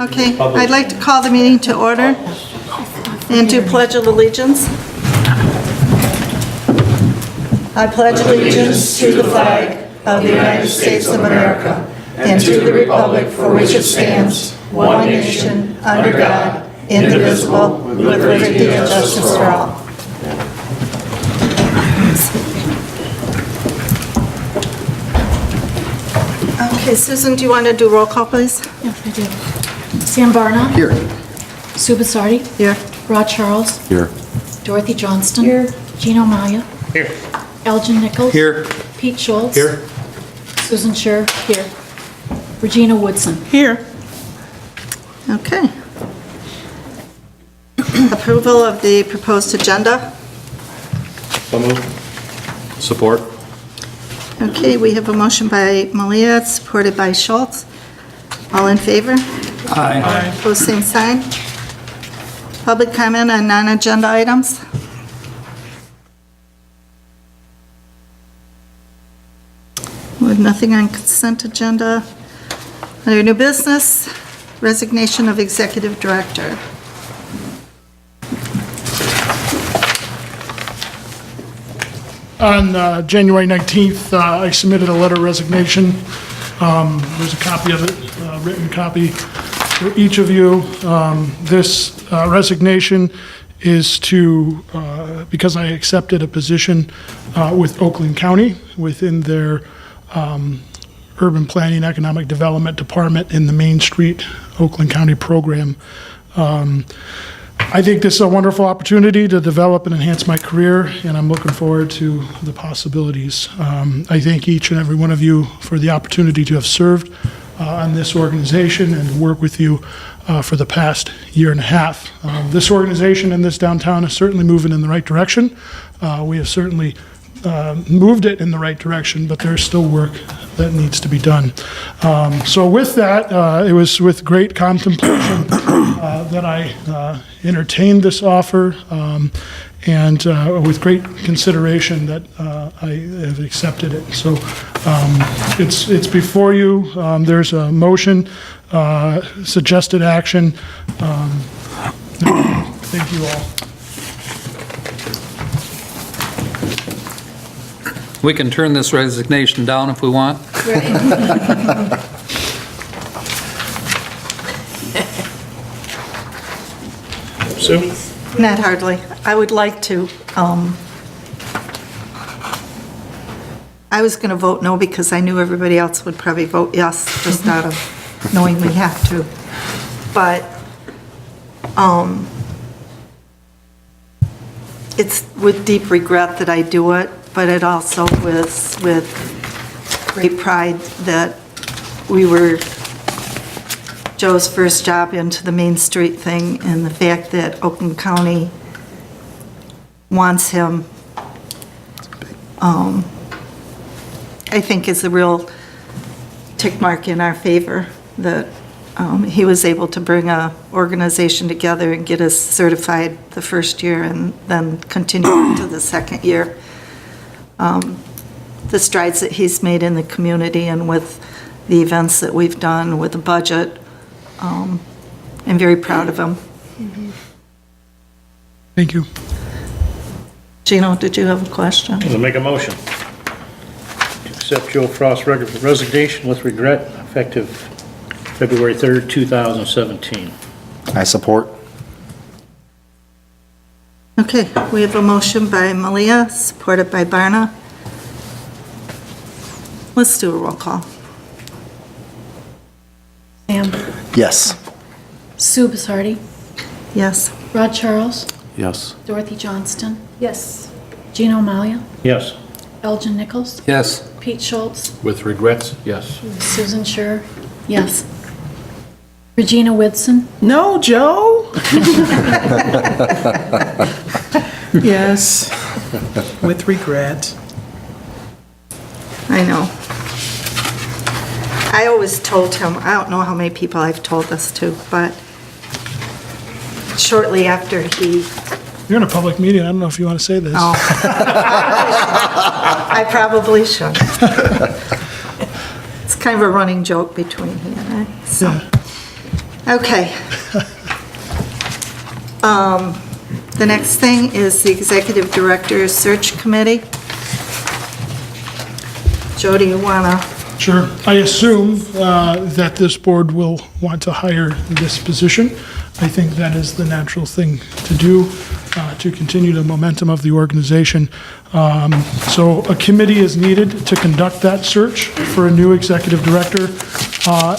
Okay, I'd like to call the meeting to order and do Pledge of Allegiance. I pledge allegiance to the flag of the United States of America and to the republic for which it stands, one nation, under God, indivisible, with liberty and justice for all. Okay, Susan, do you want to do roll call, please? Yes, I do. Sam Barna. Here. Sue Basardi. Here. Rod Charles. Here. Dorothy Johnston. Here. Gino Maya. Here. Elgin Nichols. Here. Pete Schultz. Here. Susan Scher. Here. Regina Woodson. Here. Okay. Approval of the proposed agenda. So moved. Support. Okay, we have a motion by Malia, supported by Schultz. All in favor? Aye. Opposed, same sign. Public comment on non-agenda items? With nothing on consent agenda. Under new business, resignation of executive director. On January 19th, I submitted a letter of resignation. There's a copy of it, a written copy for each of you. This resignation is to, because I accepted a position with Oakland County within their Urban Planning Economic Development Department in the Main Street Oakland County program. I think this is a wonderful opportunity to develop and enhance my career, and I'm looking forward to the possibilities. I thank each and every one of you for the opportunity to have served on this organization and to work with you for the past year and a half. This organization in this downtown is certainly moving in the right direction. We have certainly moved it in the right direction, but there's still work that needs to be done. So with that, it was with great contemplation that I entertained this offer, and with great consideration that I have accepted it. So it's before you. There's a motion, suggested action. Thank you all. We can turn this resignation down if we want. Sue? Not hardly. I would like to. I was going to vote no because I knew everybody else would probably vote yes, just out of knowing we have to. But it's with deep regret that I do it, but it also was with great pride that we were Joe's first job into the Main Street thing, and the fact that Oakland County wants him, I think is a real tick mark in our favor, that he was able to bring a organization together and get us certified the first year and then continue into the second year. The strides that he's made in the community and with the events that we've done with the budget, I'm very proud of him. Thank you. Gino, did you have a question? I'll make a motion to accept Joe Frost's resignation with regret, effective February 3rd, 2017. I support. Okay, we have a motion by Malia, supported by Barna. Let's do a roll call. Sam. Yes. Sue Basardi. Yes. Rod Charles. Yes. Dorothy Johnston. Yes. Gino Maya. Yes. Elgin Nichols. Yes. Pete Schultz. With regrets, yes. Susan Scher. Yes. Regina Woodson. No, Joe? Yes, with regret. I know. I always told him, I don't know how many people I've told this to, but shortly after he... You're in a public meeting. I don't know if you want to say this. Oh. I probably should. It's kind of a running joke between he and I, so. Okay. The next thing is the Executive Director Search Committee. Joe, do you want to? Sure. I assume that this board will want to hire this position. I think that is the natural thing to do to continue the momentum of the organization. So a committee is needed to conduct that search for a new executive director,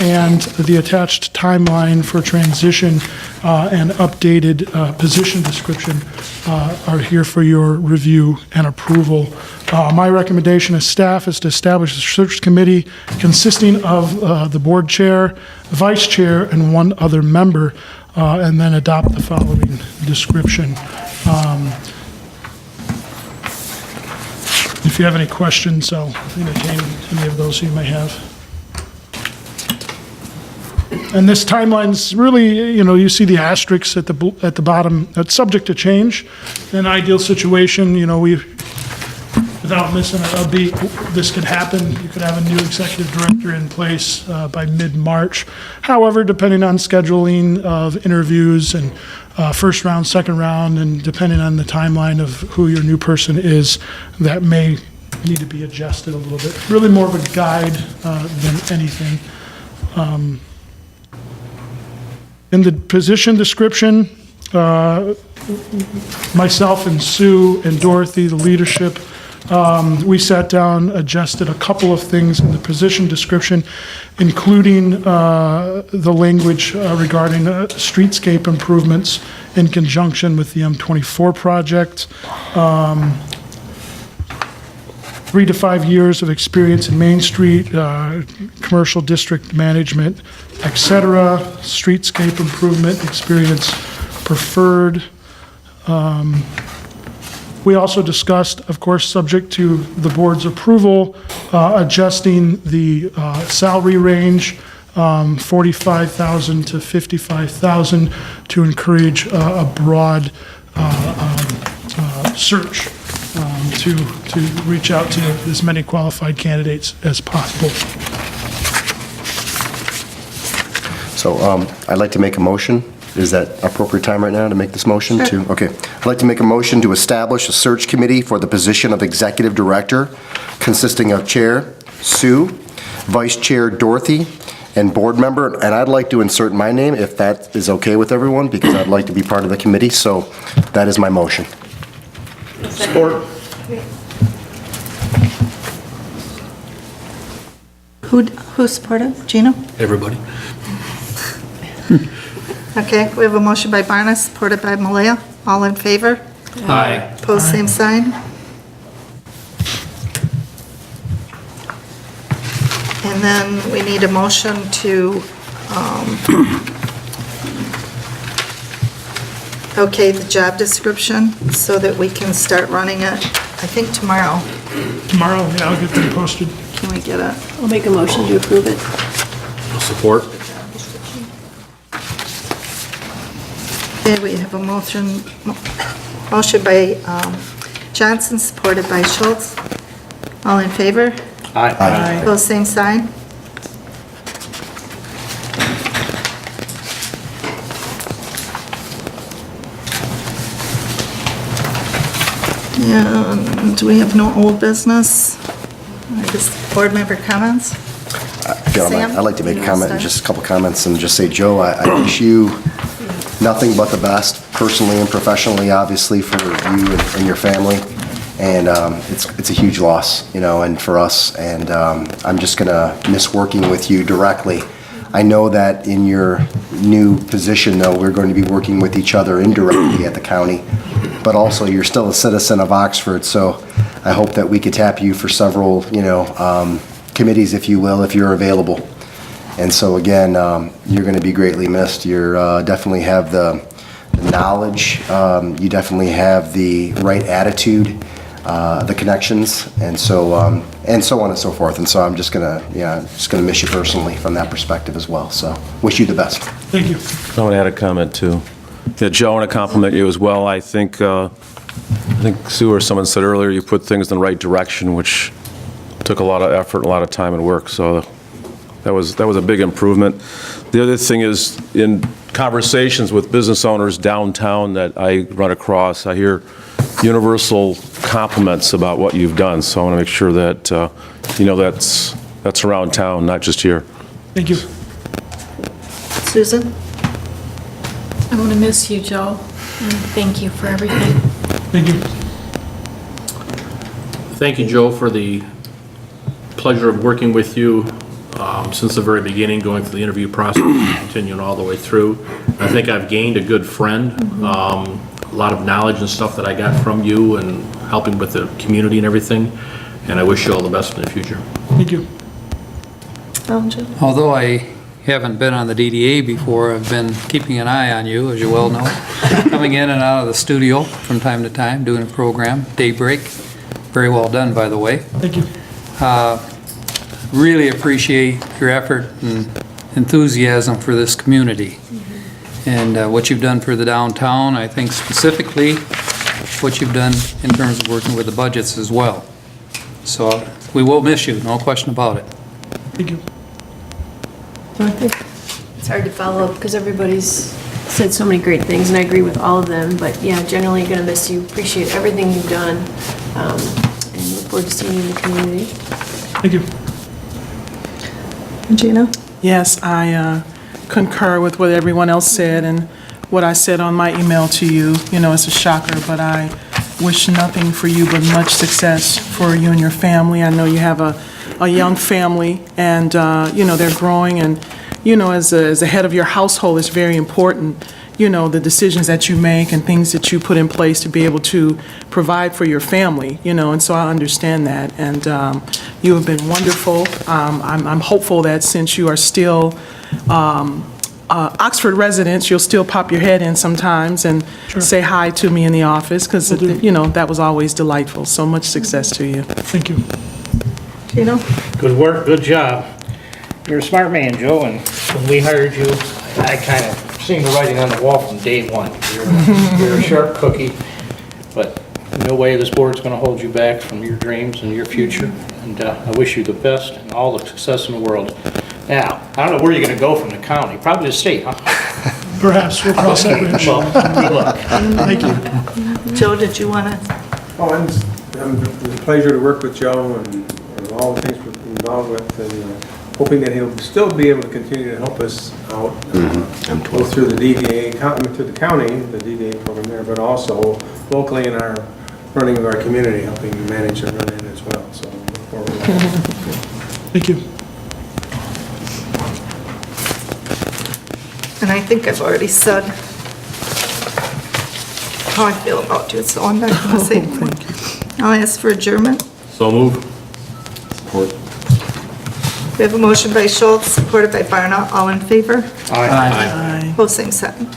and the attached timeline for transition and updated position description are here for your review and approval. My recommendation as staff is to establish a search committee consisting of the board chair, vice chair, and one other member, and then adopt the following description. If you have any questions, I'll entertain any of those you may have. And this timeline's really, you see the asterisks at the bottom. That's subject to change. In an ideal situation, without missing a beat, this could happen. You could have a new executive director in place by mid-March. However, depending on scheduling of interviews and first round, second round, and depending on the timeline of who your new person is, that may need to be adjusted a little bit. Really more of a guide than anything. In the position description, myself and Sue and Dorothy, the leadership, we sat down, adjusted a couple of things in the position description, including the language regarding streetscape improvements in conjunction with the M24 project. 3 to 5 years of experience in Main Street, commercial district management, etc. Streetscape improvement experience preferred. We also discussed, of course, subject to the board's approval, adjusting the salary range, $45,000 to $55,000, to encourage a broad search to reach out to as many qualified candidates as possible. So I'd like to make a motion. Is that appropriate time right now to make this motion? Sure. Okay. I'd like to make a motion to establish a search committee for the position of executive director, consisting of chair, Sue, vice chair, Dorothy, and board member. And I'd like to insert my name, if that is okay with everyone, because I'd like to be part of the committee. So that is my motion. Support. Who supported? Gino? Everybody. Okay, we have a motion by Barna, supported by Malaya. All in favor? Aye. Opposed, same sign. And then we need a motion to, okay, the job description so that we can start running it, I think tomorrow. Tomorrow, yeah, I'll get them posted. Can we get it? I'll make a motion to approve it. Support. Okay, we have a motion by Johnson, supported by Schultz. All in favor? Aye. Opposed, same sign. And we have no old business. I guess board member comments? Gentlemen, Sam, I'd like to make a you wanna comment, start? just a couple comments, and just say, Joe, I wish you nothing but the best, personally and professionally, obviously, for you and your family. And it's a huge loss, and for us, and I'm just gonna miss working with you directly. I know that in your new position, though, we're going to be working with each other indirectly at the county, but also you're still a citizen of Oxford, so I hope that we could tap you for several, committees, if you will, if you're available. And so again, you're going to be greatly missed. You're definitely have the knowledge, you definitely have the right attitude, the connections, and so on and so forth. And so I'm just gonna miss you personally from that perspective as well. So wish you the best. Thank you. I want to add a comment, too. Yeah, Joe, I want to compliment you as well. I think Sue or someone said earlier, you put things in the right direction, which took a lot of effort, a lot of time and work. So That was a big improvement. The other thing is, in conversations with business owners downtown that I run across, I hear universal compliments about what you've done. So I want to make sure that, that's around town, not just here. Thank you. Susan? I want to miss you, Joe, and thank you for everything. Thank you. Thank you, Joe, for the pleasure of working with you since the very beginning, going through the interview process, continuing all the way through. I think I've gained a good friend, a lot of knowledge and stuff that I got from you and helping with the community and everything, and I wish you all the best in the future. Thank you. Alger? Although I haven't been on the DDA before, I've been keeping an eye on you, as you well know, coming in and out of the studio from time to time, doing a program, Daybreak. Very well done, by the way. Thank you. Really appreciate your effort and enthusiasm for this community. And what you've done for the downtown, I think specifically what you've done in terms of working with the budgets as well. So we will miss you, no question about it. Thank you. It's hard to follow up because everybody's said so many great things, and I agree with all of them. But yeah, generally going to miss you. Appreciate everything you've done, and look forward to seeing you in the community. Thank you. Regina? Yes, I concur with what everyone else said and what I said on my email to you. You know, it's a shocker, but I wish nothing for you but much success for you and your family. I know you have a young family, and, they're growing, and, as a head of your household, it's very important, the decisions that you make and things that you put in place to be able to provide for your family, and so I understand that. And you have been wonderful. I'm hopeful that since you are still Oxford residents, you'll still pop your head in sometimes and say hi to me in the office, because, that was always delightful. So much success to you. Thank you. Gino? Good work, good job. You're a smart man, Joe, and when we hired you, I kind of seen the writing on the wall from day one. You're a sharp cookie, but no way this board's going to hold you back from your dreams and your future, and I wish you the best and all the success in the world. Now, I don't know where you're going to go from the county, probably the state, huh? Perhaps we'll cross that bridge. Well, good luck. Thank you. Joe, did you want to? Oh, it's a pleasure to work with Joe and all the things we're involved with, and hoping that he'll still be able to continue to help us out, both through the DDA, through the county, the DDA program there, but also locally in our running of our community, helping manage and run it as well. So look forward to that. Thank you. And I think I've already said how I feel about you, so I'm not going to say anything. I'll ask for adjournment. So move. We have a motion by Schultz, supported by Barna. All in favor? Aye. Opposed, same sign.